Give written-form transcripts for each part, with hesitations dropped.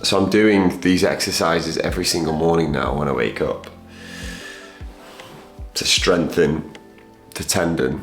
So I'm doing these exercises every single morning now when I wake up to strengthen the tendon.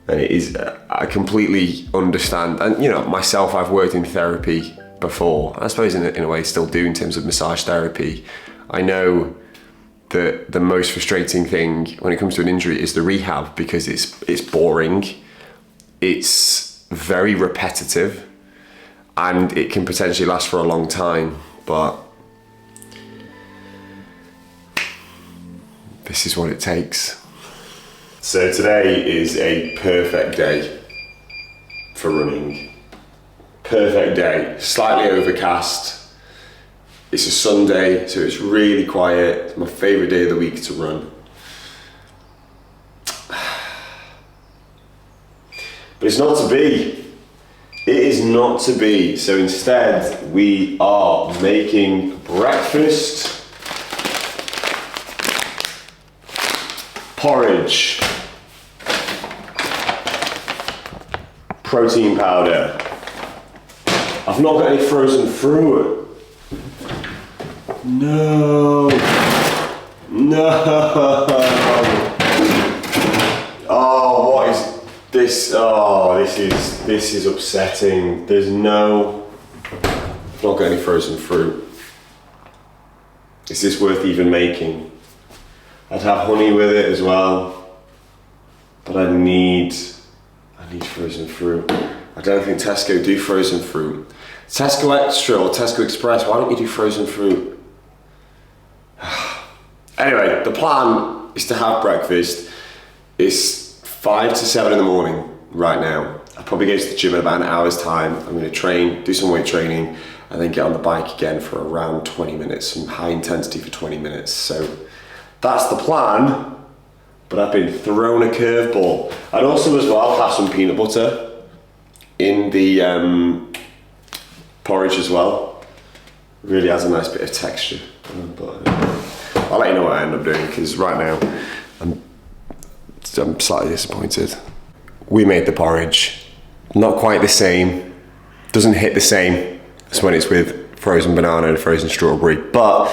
And it is, I completely understand, and you know, myself, I've worked in therapy before. I suppose in a way still do in terms of massage therapy. I know that the most frustrating thing when it comes to an injury is the rehab, because it's boring, it's very repetitive, and it can potentially last for a long time, but this is what it takes. So today is a perfect day for running. Perfect day, slightly overcast. It's a Sunday, so it's really quiet. It's my favorite day of the week to run. But it's not to be. It is not to be. So instead, we are making breakfast. Porridge. Protein powder. I've not got any frozen fruit. No. Oh, what is this? Oh, this is upsetting. There's no, I've not got any frozen fruit. Is this worth even making? I'd have honey with it as well, but I need frozen fruit. I don't think Tesco do frozen fruit. Tesco Extra or Tesco Express, why don't you do frozen fruit? Anyway, the plan is to have breakfast. It's 5 to 7 in the morning right now. I'll probably go to the gym in about an hour's time. I'm going to train, do some weight training, and then get on the bike again for around 20 minutes, some high intensity for 20 minutes. So that's the plan, but I've been thrown a curveball. I'd also as well have some peanut butter in the porridge as well. Really has a nice bit of texture. But I'll let you know what I end up doing, because right now I'm slightly disappointed. We made the porridge, not quite the same, doesn't hit the same as when it's with frozen banana and frozen strawberry, but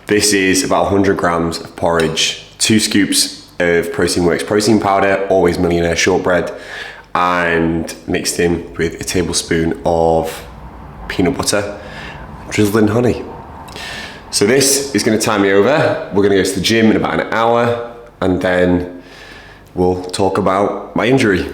this is about 100 grams of porridge, 2 scoops of Protein Works protein powder, always millionaire shortbread, and mixed in with a tablespoon of peanut butter, drizzled in honey. So this is going to time me over. We're going to go to the gym in about an hour, and then we'll talk about my injury.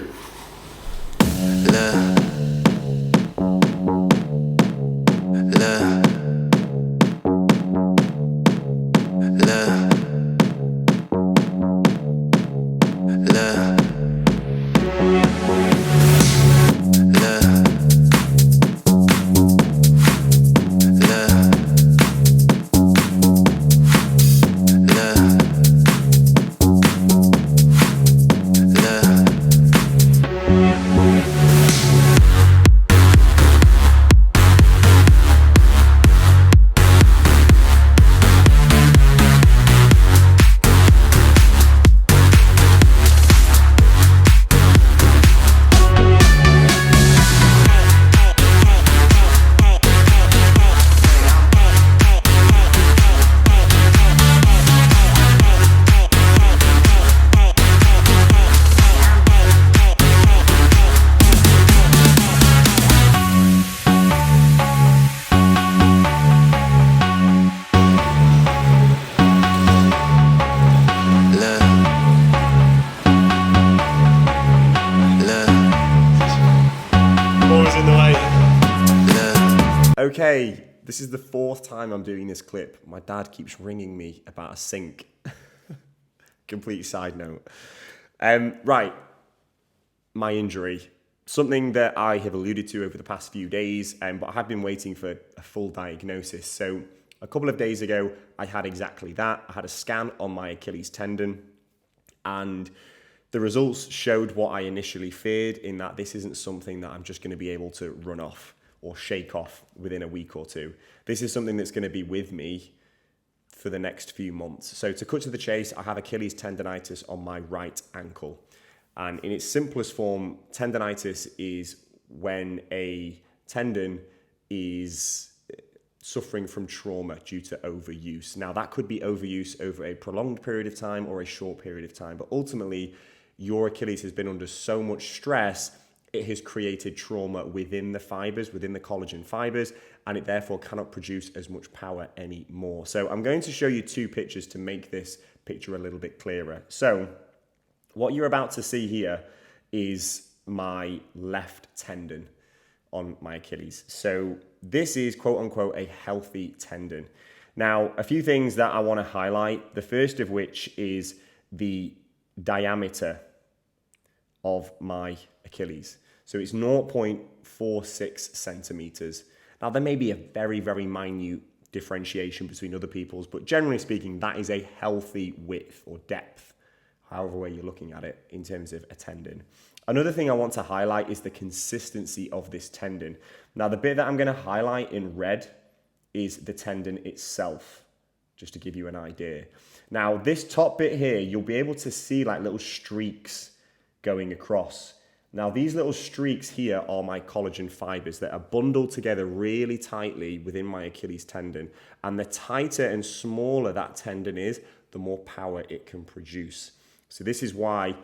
Okay, this is the 4th time I'm doing this clip. My dad keeps ringing me about a sink. Complete side note. Right, my injury. Something that I have alluded to over the past few days, but I have been waiting for a full diagnosis. So a couple of days ago, I had exactly that. I had a scan on my Achilles tendon, and the results showed what I initially feared, in that this isn't something that I'm just going to be able to run off or shake off within a week or two. This is something that's going to be with me for the next few months. So to cut to the chase, I have Achilles tendonitis on my right ankle. And in its simplest form, tendonitis is when a tendon is suffering from trauma due to overuse. Now, that could be overuse over a prolonged period of time or a short period of time, but ultimately, your Achilles has been under so much stress, it has created trauma within the fibers, within the collagen fibers, and it therefore cannot produce as much power anymore. So I'm going to show you two pictures to make this picture a little bit clearer. So what you're about to see here is my left tendon on my Achilles. So this is quote unquote a healthy tendon. Now, a few things that I want to highlight, the first of which is the diameter of my Achilles. So it's 0.46 centimeters. Now, there may be a very, very minute differentiation between other people's, but generally speaking, that is a healthy width or depth, however way you're looking at it in terms of a tendon. Another thing I want to highlight is the consistency of this tendon. Now, the bit that I'm going to highlight in red is the tendon itself, just to give you an idea. Now, this top bit here, you'll be able to see like little streaks going across. Now, these little streaks here are my collagen fibers that are bundled together really tightly within my Achilles tendon. And the tighter and smaller that tendon is, the more power it can produce. So this is why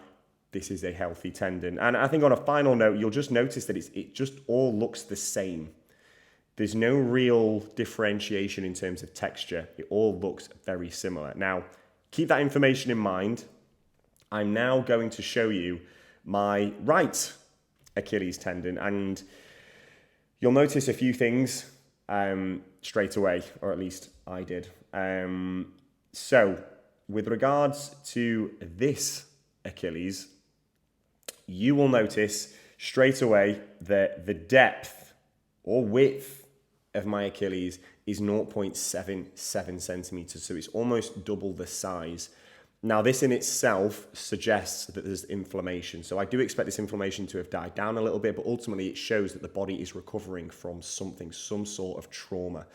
this is a healthy tendon. And I think on a final note, you'll just notice that it just all looks the same. There's no real differentiation in terms of texture. It all looks very similar. Now, keep that information in mind. I'm now going to show you my right Achilles tendon, and you'll notice a few things straight away, or at least I did. So with regards to this Achilles, you will notice straight away that the depth or width of my Achilles is 0.77 centimeters. So it's almost double the size. Now, this in itself suggests that there's inflammation. So I do expect this inflammation to have died down a little bit, but ultimately it shows that the body is recovering from something, some sort of trauma.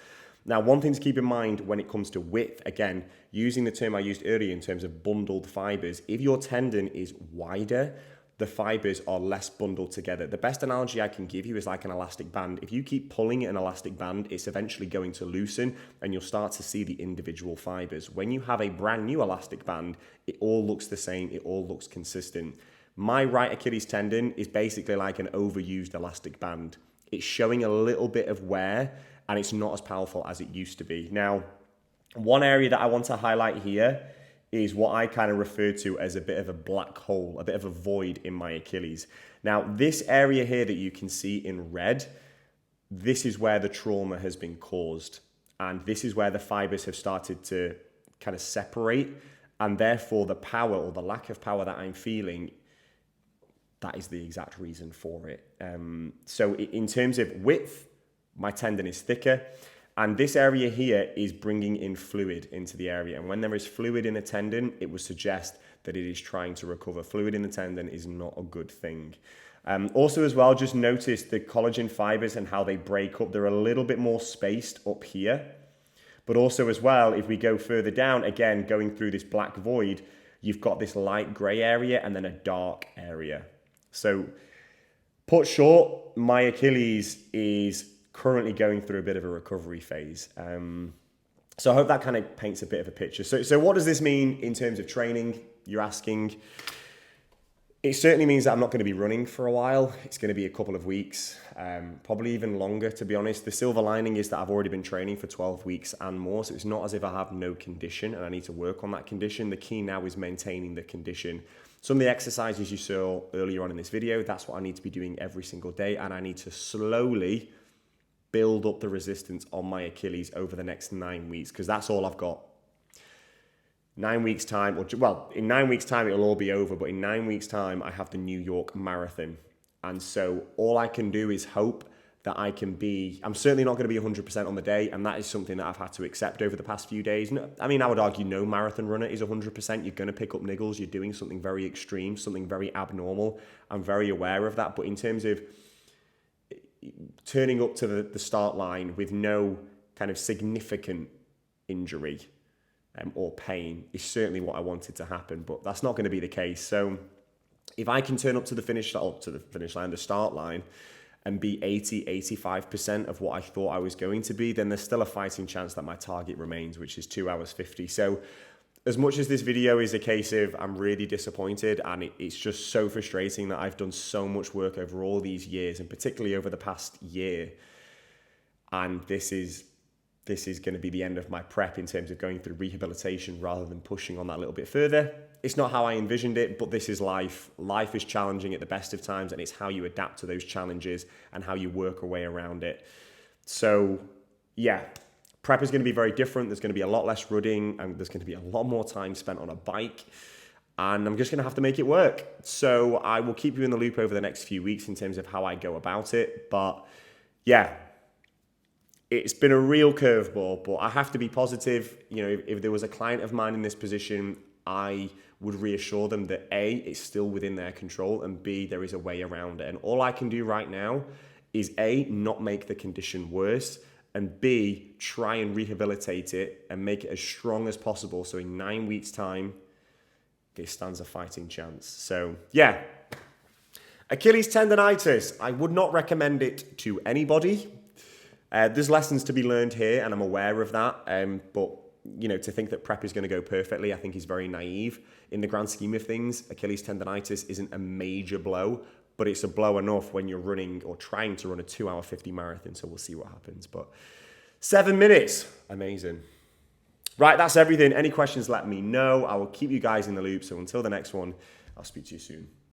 Now, one thing to keep in mind when it comes to width, again, using the term I used earlier in terms of bundled fibers, if your tendon is wider, the fibers are less bundled together. The best analogy I can give you is like an elastic band. If you keep pulling an elastic band, it's eventually going to loosen and you'll start to see the individual fibers. When you have a brand new elastic band, it all looks the same, it all looks consistent. My right Achilles tendon is basically like an overused elastic band. It's showing a little bit of wear and it's not as powerful as it used to be. Now, one area that I want to highlight here is what I kind of refer to as a bit of a black hole, a bit of a void in my Achilles. Now, this area here that you can see in red, this is where the trauma has been caused. And this is where the fibers have started to kind of separate. And therefore, the power or the lack of power that I'm feeling, that is the exact reason for it. So in terms of width, my tendon is thicker. And this area here is bringing in fluid into the area. And when there is fluid in a tendon, it would suggest that it is trying to recover. Fluid in the tendon is not a good thing. Also as well, just notice the collagen fibers and how they break up. They're a little bit more spaced up here. But also as well, if we go further down, again, going through this black void, you've got this light gray area and then a dark area. So put short, my Achilles is currently going through a bit of a recovery phase. So I hope that kind of paints a bit of a picture. So what does this mean in terms of training, you're asking? It certainly means that I'm not going to be running for a while. It's going to be a couple of weeks, probably even longer, to be honest. The silver lining is that I've already been training for 12 weeks and more, so it's not as if I have no condition and I need to work on that condition. The key now is maintaining the condition. Some of the exercises you saw earlier on in this video, that's what I need to be doing every single day, and I need to slowly build up the resistance on my Achilles over the next 9 weeks, because that's all I've got. 9 weeks time, in 9 weeks time it'll all be over, but in 9 weeks time I have the New York Marathon. And so all I can do is hope that I'm certainly not going to be 100% on the day, and that is something that I've had to accept over the past few days. I mean, I would argue no marathon runner is 100%. You're going to pick up niggles, you're doing something very extreme, something very abnormal. I'm very aware of that, but in terms of turning up to the start line with no kind of significant injury, or pain is certainly what I wanted to happen, but that's not going to be the case. So if I can turn up to the finish line, the start line, and be 85% of what I thought I was going to be, then there's still a fighting chance that my target remains, which is 2 hours 50. So as much as this video is a case of I'm really disappointed, and it's just so frustrating that I've done so much work over all these years, and particularly over the past year, and this is going to be the end of my prep in terms of going through rehabilitation rather than pushing on that a little bit further. It's not how I envisioned it, but this is life. Life is challenging at the best of times, and it's how you adapt to those challenges and how you work your way around it. So yeah, prep is going to be very different. There's going to be a lot less running, and there's going to be a lot more time spent on a bike, and I'm just going to have to make it work. So I will keep you in the loop over the next few weeks in terms of how I go about it. But yeah, it's been a real curveball, but I have to be positive. You know, if there was a client of mine in this position, I would reassure them that A, it's still within their control, and B, there is a way around it. And all I can do right now is A, not make the condition worse, and B, try and rehabilitate it and make it as strong as possible. So in 9 weeks' time, it stands a fighting chance. So yeah, Achilles tendonitis, I would not recommend it to anybody. There's lessons to be learned here, and I'm aware of that. But you know, to think that prep is going to go perfectly, I think is very naive. In the grand scheme of things, Achilles tendonitis isn't a major blow, but it's a blow enough when you're running or trying to run a 2 hour 50 marathon. So we'll see what happens. But 7 minutes, amazing. Right, that's everything. Any questions, let me know. I will keep you guys in the loop. So until the next one, I'll speak to you soon.